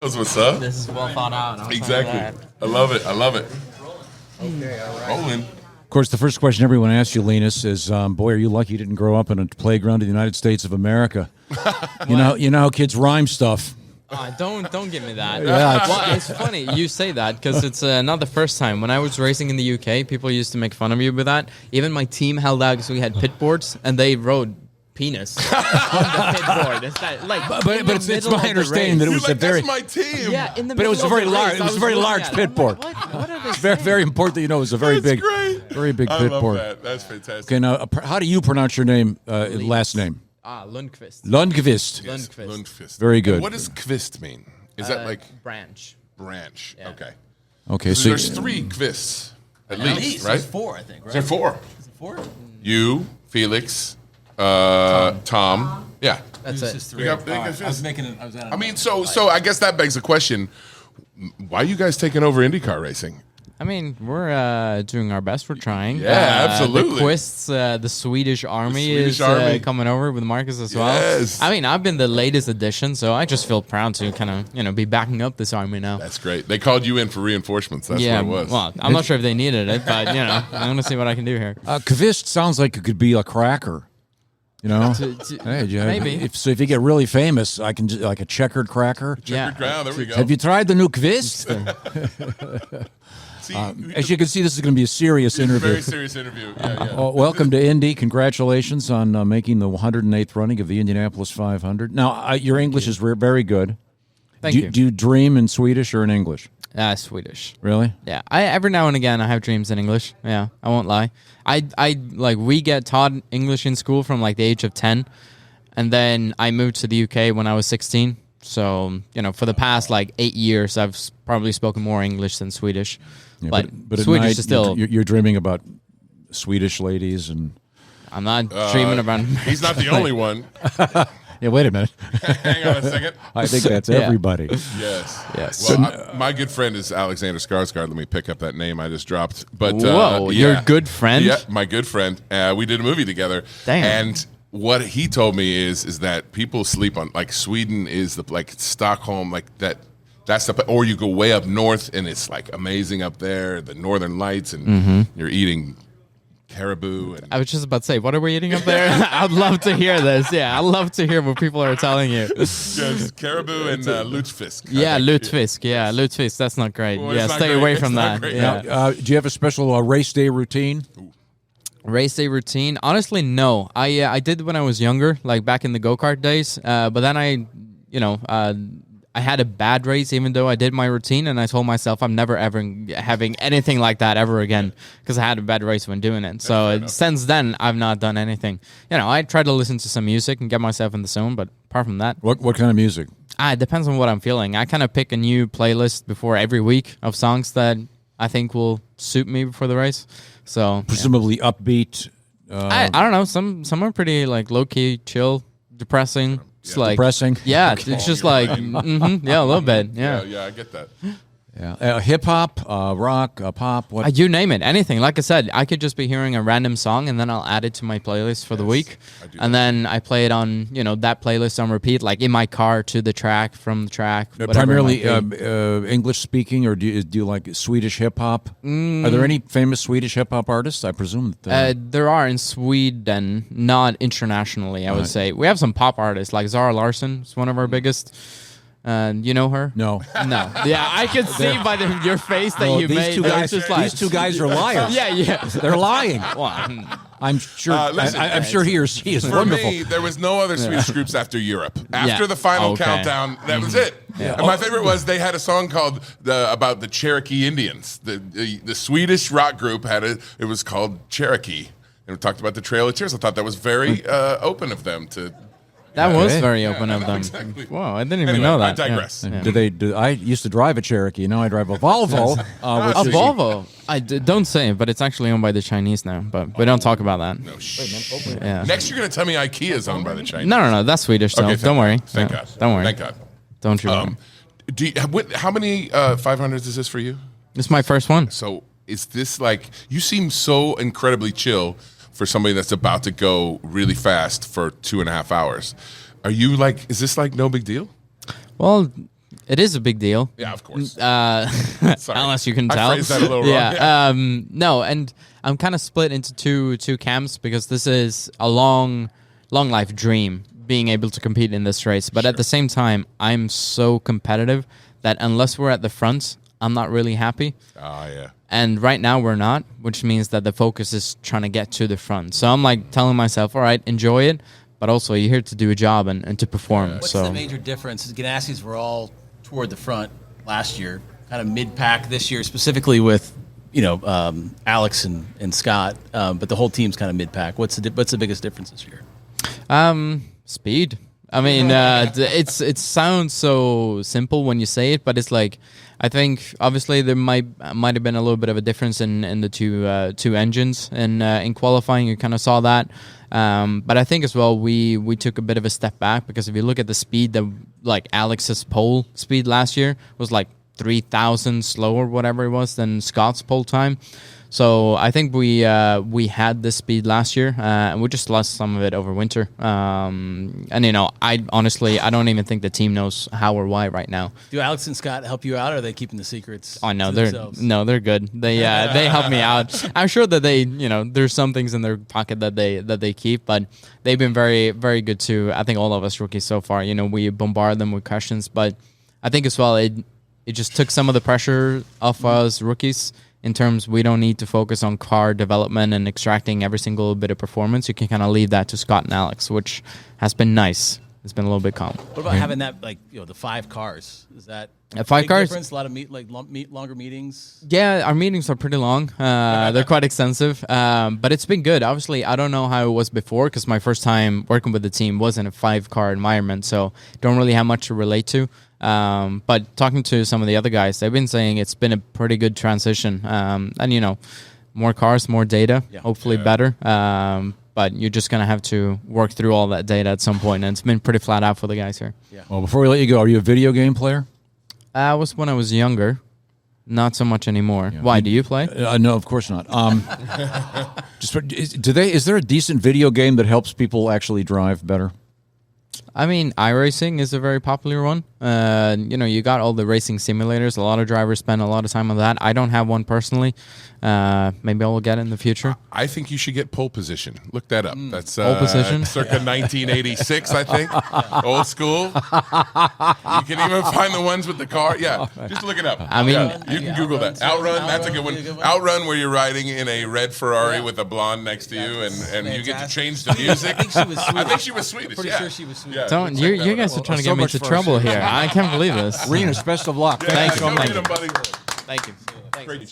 That's what's up. This is well thought out. Exactly. I love it. I love it. Okay, all right. Rolling. Of course, the first question everyone asks you, Linus, is, boy, are you lucky you didn't grow up in a playground of the United States of America. You know how kids rhyme stuff. Don't give me that. Yeah, well, it's funny you say that because it's not the first time. When I was racing in the UK, people used to make fun of you with that. Even my team held out because we had pit boards, and they wrote penis on the pit board. It's that, like, but it's my understanding that it was a very That's my team. yeah, in the but it was a very large. It was a very large pit board. What are they Very, very important that you know it was a very That's big, great. very big I pit love board. that. That's fantastic. Okay, now how do you pronounce your name? Last name? Lundqvist. Lundqvist. Yes, Lundqvist. Lundqvist. Very good. And what does kvist mean? Is that like branch? branch? Yeah. Okay. Okay, So so there's 3 kvists at least, right? There's 4, I think, right? Is there 4? Is it 4? You, Felix, Tom. Yeah. That's It's it. just 3. We got big I was fists. making it. I mean, so I guess that begs the question: why are you guys taking over IndyCar racing? I mean, we're doing our best. We're trying. Yeah, absolutely. The Quists, the Swedish army Swedish is army. coming over with Marcus as Yes. well. I mean, I've been the latest addition, so I just feel proud to kind of be backing up this army now. That's great. They called you in for reinforcements. That's yeah, what it was. well, I'm not sure if they needed it, but I'm gonna see what I can do here. Kvist sounds like it could be a cracker. You know, hey, maybe. If you get really famous, I can like a checkered cracker. Yeah. Ground. There we go. Have you tried the new Kvist? See, As you can see, this is going to be a serious interview. very serious interview. Yeah. Well, welcome to Indy. Congratulations on making the 108th running of the Indianapolis 500. Now, your English is very good. Thank you. Do you dream in Swedish or in English? Swedish. Really? Yeah, I every now and again I have dreams in English. Yeah, I won't lie. I like we get taught English in school from like the age of 10, and then I moved to the UK when I was 16. So for the past like 8 years, I've probably spoken more English than Swedish. Yeah, but at Swedish night, is still. You're dreaming about Swedish ladies and. I'm not dreaming about. He's not the only one. Yeah, wait a minute. Hang on a second. I think that's everybody. Yes. Yes. Well, my good friend is Alexander Skarsgård. Let me pick up that name I just dropped. But Whoa, yeah. your good friend? Yeah, my good friend. We did a movie together. Damn. And what he told me is that people sleep on like Sweden is like Stockholm, like that. That's the or you go way up north and it's like amazing up there, the northern lights, and you're eating caribou. And I was just about to say, what are we eating up there? I'd love to hear this. Yeah, I'd love to hear what people are telling you. yes, caribou and Lutfisk. Yeah, Lutfisk. Yeah, Lutfisk. That's not great. Well, yeah, it's not stay great. away It's from not that. great. Yeah. Do you have a special race day routine? Race day routine? Honestly, no. I did when I was younger, like back in the go-kart days. But then I had a bad race, even though I did my routine, and I told myself I'm never ever having anything like that ever again because I had a bad race when doing it. So since then, I've not done anything. I try to listen to some music and get myself in the zone, but apart from that, What kind of music? it depends on what I'm feeling. I kind of pick a new playlist before every week of songs that I think will suit me before the race. So Presumably upbeat. I don't know. Some are pretty like low key, chill, depressing. It's like Depressing? Yeah, it's just like yeah, a little bit. Yeah. Yeah, I get that. Yeah, hip hop, rock, pop. What? You name it, anything. Like I said, I could just be hearing a random song and then I'll add it to my playlist for the week, I do and then I play it on that playlist on repeat, like in my car to the track, from the track. whatever it Primarily might be. English speaking, or do you like Swedish hip hop? Are there any famous Swedish hip hop artists? I presume that There are in Sweden, not internationally. I would say we have some pop artists like Zara Larsson is one of our biggest. You know her? no. No. Yeah, I could see by your face that you these made. two that guys, it's just like, these two guys are liars. yeah. They're lying. Well, I'm sure. Listen, I'm sure he or she is For wonderful. me, there was no other Swedish groups after Europe. After the final Okay. countdown, that was it. And my favorite was they had a song called about the Cherokee Indians. The Swedish rock group had it was called Cherokee. And we talked about the Trail of Tears. I thought that was very open of them to. that was Okay. very open of them. Exactly. Wow, I didn't even Anyway, know that. I digress. Yeah. I used to drive a Cherokee. Now I drive a Volvo. A Which is, Volvo. Don't say it, but it's actually owned by the Chinese now. But we don't talk about that. No, shh. Yeah. Next, you're going to tell me IKEA is owned by the Chinese. No, that's Swedish. So Okay, thank don't worry. God. Thank Yeah, God. Don't worry. Thank God. Don't you worry. How many 500s is this for you? This is my first one. So is this like, you seem so incredibly chill for somebody that's about to go really fast for 2.5 hours. Are you like, is this like no big deal? Well, It is a big deal. Yeah, of course. Sorry. Unless you can tell. I phrased that a little wrong. Yeah. No, and I'm kind of split into two camps because this is a long life dream being able to compete in this race. But at the same time, I'm so competitive that unless we're at the front, I'm not really happy. Oh, yeah. And right now we're not, which means that the focus is trying to get to the front. So I'm like telling myself, all right, enjoy it, but also you're here to do a job and to perform. What's so the major difference? Ganassi's were all toward the front last year, kind of mid-pack this year, specifically with Alex and Scott, but the whole team's kind of mid-pack. What's the biggest difference this year? Speed. I mean, it sounds so simple when you say it, but it's like, I think obviously there might have been a little bit of a difference in the two engines in qualifying. You kind of saw that, but I think as well we took a bit of a step back because if you look at the speed that like Alex's pole speed last year was like 3,000 slower, whatever it was, than Scott's pole time. So I think we had this speed last year, and we just lost some of it over winter. And I honestly don't even think the team knows how or why right now. Do Alex and Scott help you out, or are they keeping the secrets? Oh no, to themselves? they're good. They help me out. I'm sure that they there's some things in their pocket that they keep, but they've been very very good too. I think all of us rookies so far. We bombard them with questions, but I think as well it just took some of the pressure off us rookies. In terms, we don't need to focus on car development and extracting every single bit of performance. You can kind of leave that to Scott and Alex, which has been nice. It's been a little bit calm. What about having that, the 5 cars? Is that a 5 big cars? difference? A lot of longer meetings? Yeah, our meetings are pretty long. They're quite extensive, but it's been good. Obviously, I don't know how it was before because my first time working with the team was in a 5-car environment, so don't really have much to relate to. But talking to some of the other guys, they've been saying it's been a pretty good transition. And more cars, more data, hopefully better. But you're just going to have to work through all that data at some point, and it's been pretty flat out for the guys here. Yeah. Well, before we let you go, are you a video game player? I was when I was younger, not so much anymore. Yeah. Why, do you play? No, of course not. Is there a decent video game that helps people actually drive better? I mean, iRacing is a very popular one. You got all the racing simulators. A lot of drivers spend a lot of time on that. I don't have one personally. Maybe I will get it in the future. I think you should get pole position. Look that up. That's pole position, circa 1986, I think. Old school. You can even find the ones with the car. Yeah, just look it up. I mean, you can Google that. Outrun. That's a good one. Outrun, where you're riding in a red Ferrari with a blonde next to you, and you get to change the music. I think she was Swedish. I think she was Swedish. Pretty sure she was Swedish. Yeah, don't you guys are trying to get me into trouble here. I can't believe this. Renus, best of luck. Thank you. Thank you. Go read 'em, buddy. Thank you. Great.